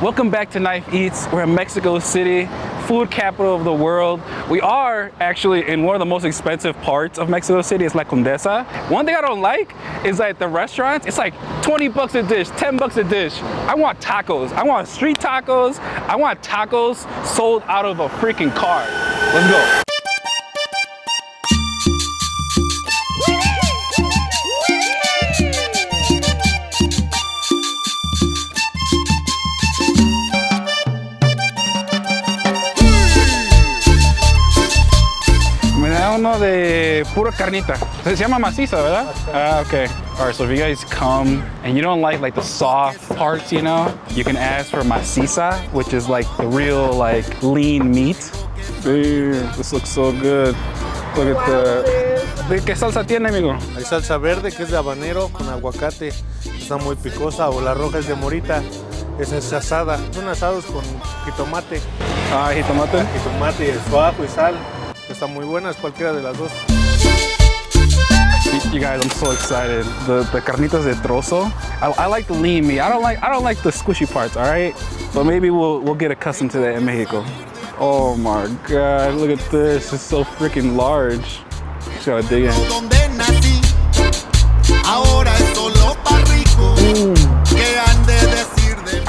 Welcome back to Knife Eats. We're in Mexico City, food capital of the world. We are actually in one of the most expensive parts of Mexico City. It's La Condesa. One thing I don't like is that the restaurants, it's like 20 bucks a dish, 10 bucks a dish. I want tacos. I want street tacos. I want tacos sold out of a freaking car. Let's go. Uno de pura carnita. Se llama maciza, ¿verdad? Ah, okay. All right, so if you guys come and you don't like the soft parts, you know, you can ask for maciza, which is like the real like lean meat. Dude, this looks so good. Look at the... ¿Qué salsa tiene, amigo? Hay salsa verde que es de habanero con aguacate. Está muy picosa. O la roja es de morita. Esa es asada. Son asados con jitomate. Ah, jitomate. Jitomate, su ajo y sal. Está muy buenas cualquiera de las dos. You guys, I'm so excited. The carnitas de trozo. I like the lean meat. I don't like the squishy parts. All right, but maybe we'll get accustomed to that in Mexico. Oh my God! Look at this. It's so freaking large. Just gotta dig in.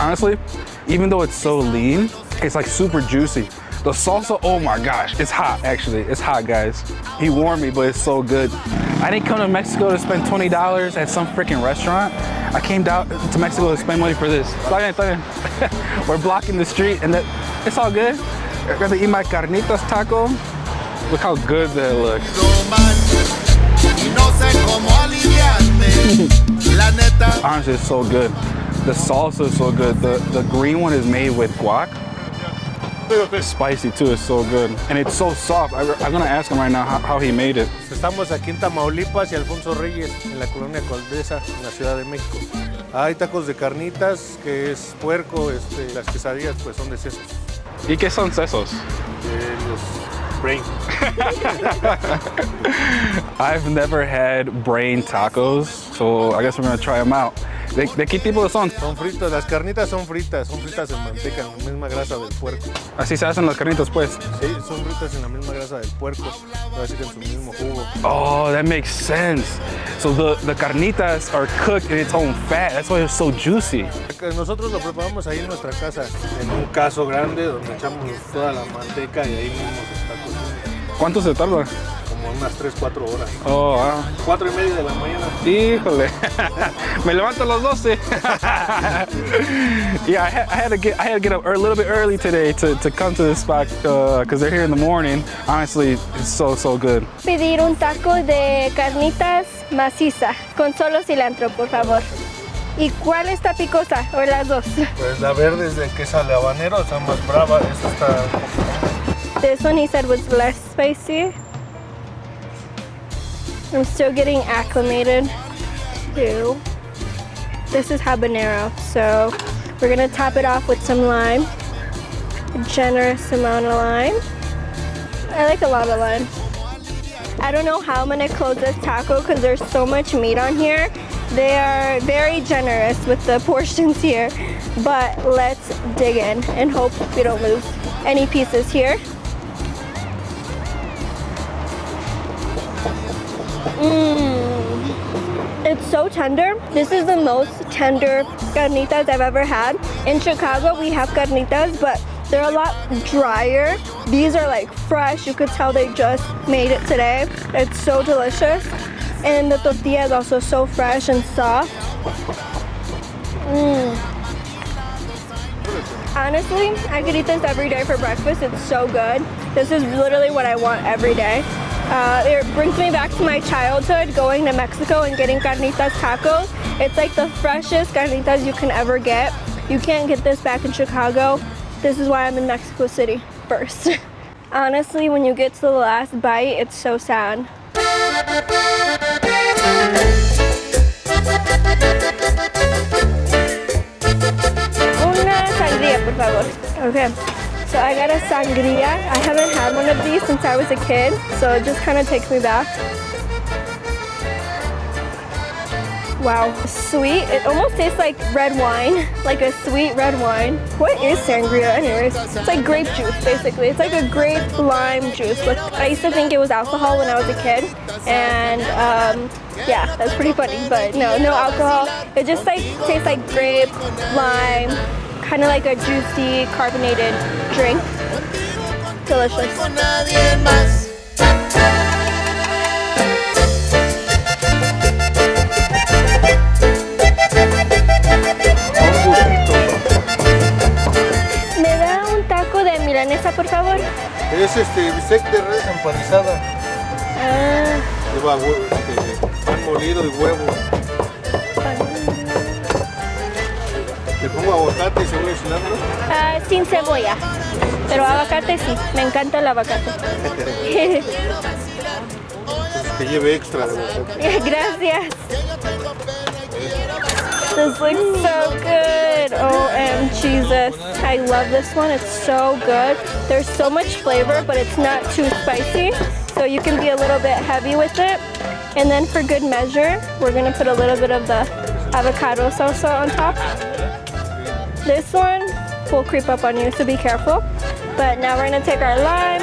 Honestly, even though it's so lean, it's like super juicy. The salsa, oh my gosh, it's hot actually. It's hot, guys. He warned me, but it's so good. I didn't come to Mexico to spend $20 at some freaking restaurant. I came down to Mexico to spend money for this. We're blocking the street and it's all good. I'm gonna eat my carnitas taco. Look how good that looks. Honestly, it's so good. The salsa is so good. The green one is made with guac. It's spicy too, it's so good. And it's so soft. I'm gonna ask him right now how he made it. Estamos aquí en Tamaulipas y Alfonso Reyes, en la colonia Condesa, en la Ciudad de México. Hay tacos de carnitas, que es puerco, las quesadillas pues son de sesos. ¿Y qué son sesos? Los brain. I've never had brain tacos, so I guess we're gonna try them out. ¿De qué tipo son? Son fritos, las carnitas son fritas en manteca, en la misma grasa del puerco. Así se hacen las carnitas, pues. Sí, son fritas en la misma grasa del puerco, así que en su mismo jugo. Oh, that makes sense. So the carnitas are cooked in its own fat. That's why it's so juicy. Nosotros lo preparamos ahí en nuestra casa, en un caso grande donde echamos toda la manteca y ahí mismo se está cociendo. ¿Cuánto se tarda? Como unas 3-4 horas. Oh, wow. 4:30 de la mañana. Híjole. Me levanto a las 12. Yeah, I had to get up a little bit early today to come to this spot because they're here in the morning. Honestly, it's so good. Pedir un taco de carnitas maciza con solo cilantro, por favor. ¿Y cuál está picosa o las dos? Pues la verde es de queso de habanero, está más brava. Esta está... This one he said was less spicy. I'm still getting acclimated to. This is habanero, so we're gonna top it off with some lime. A generous amount of lime. I like a lot of lime. I don't know how I'm gonna close this taco because there's so much meat on here. They are very generous with the portions here, but let's dig in and hope we don't lose any pieces here. It's so tender. This is the most tender carnitas I've ever had. In Chicago, we have carnitas, but they're a lot drier. These are like fresh. You could tell they just made it today. It's so delicious. And the tortilla is also so fresh and soft. Honestly, I could eat this every day for breakfast. It's so good. This is literally what I want every day. It brings me back to my childhood, going to Mexico and getting carnitas tacos. It's like the freshest carnitas you can ever get. You can't get this back in Chicago. This is why I'm in Mexico City first. Honestly, when you get to the last bite, it's so sad. Una sangria, por favor. Okay. So I got a sangria. I haven't had one of these since I was a kid, so it just kind of takes me back. Wow, sweet. It almost tastes like red wine, like a sweet red wine. What is sangria anyways? It's like grape juice, basically. It's like a grape lime juice. Like, I used to think it was alcohol when I was a kid, and yeah, that's pretty funny, but no alcohol. It just like tastes like grape, lime, kind of like a juicy, carbonated drink. Delicious. ¿Me da un taco de milanesa, por favor? Es bistec de res empanizada. Ah, Lleva pan molido y huevo. Le pongo aguacate y cebolla y cilantro. sin cebolla, pero aguacate sí. Me encanta el aguacate. Que lleve extra de aguacate. Gracias. This looks so good. OM Jesus. I love this one. It's so good. There's so much flavor, but it's not too spicy. So you can be a little bit heavy with it. And then for good measure, we're gonna put a little bit of the avocado salsa on top. This one will creep up on you, so be careful. But now we're gonna take our lime.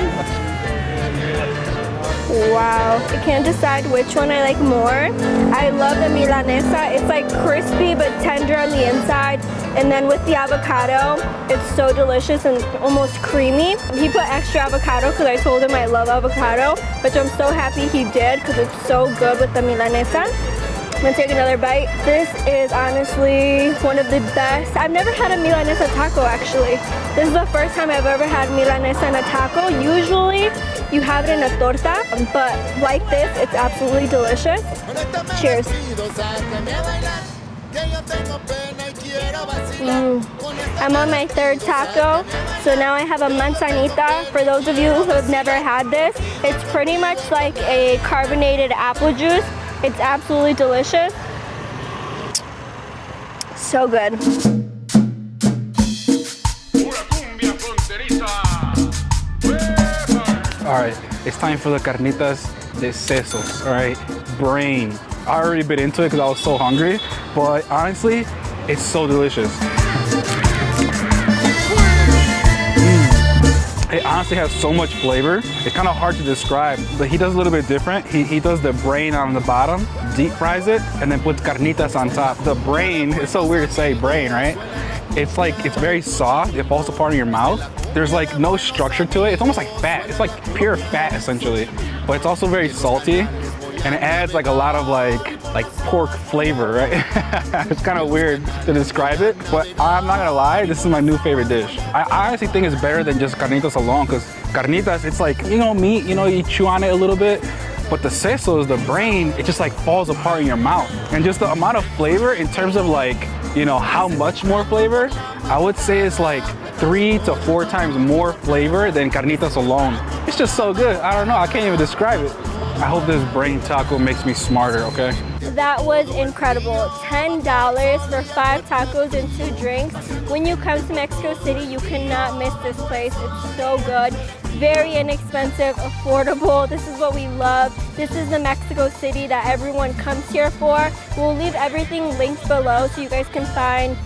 Wow, I can't decide which one I like more. I love the Milanesa. It's like crispy but tender on the inside. And then with the avocado, it's so delicious and almost creamy. He put extra avocado because I told him I love avocado, which I'm so happy he did because it's so good with the Milanesa. I'm gonna take another bite. This is honestly one of the best. I've never had a Milanesa taco actually. This is the first time I've ever had Milanesa in a taco. Usually you have it in a torta, but like this, it's absolutely delicious. Cheers. I'm on my third taco, so now I have a manzanita. For those of you who have never had this, it's pretty much like a carbonated apple juice. It's absolutely delicious. So good. All right, it's time for the carnitas de sesos, all right? Brain. I already bit into it because I was so hungry, but honestly, it's so delicious. It honestly has so much flavor. It's kind of hard to describe, but he does a little bit different. He does the brain on the bottom, deep fries it, and then puts carnitas on top. The brain, it's so weird to say brain, right? It's like, it's very soft. It falls apart in your mouth. There's like no structure to it. It's almost like fat. It's like pure fat essentially, but it's also very salty. And it adds like a lot of like pork flavor, right? It's kind of weird to describe it, but I'm not gonna lie, this is my new favorite dish. I honestly think it's better than just carnitas alone, because carnitas, it's like, you know, meat, you know, you chew on it a little bit, but the sesos, the brain, it just like falls apart in your mouth. And just the amount of flavor in terms of like, you know, how much more flavor, I would say it's like 3 to 4 times more flavor than carnitas alone. It's just so good. I don't know, I can't even describe it. I hope this brain taco makes me smarter, okay? That was incredible. $10 for 5 tacos and 2 drinks. When you come to Mexico City, you cannot miss this place. It's so good. Very inexpensive, affordable. This is what we love. This is the Mexico City that everyone comes here for. We'll leave everything linked below so you guys can find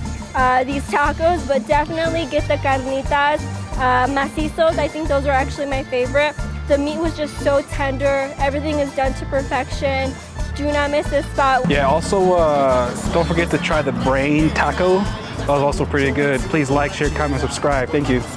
these tacos, but definitely get the carnitas. Macizos, I think those are actually my favorite. The meat was just so tender. Everything is done to perfection. Do not miss this spot. Yeah, also don't forget to try the brain taco. That was also pretty good. Please like, share, comment, subscribe. Thank you.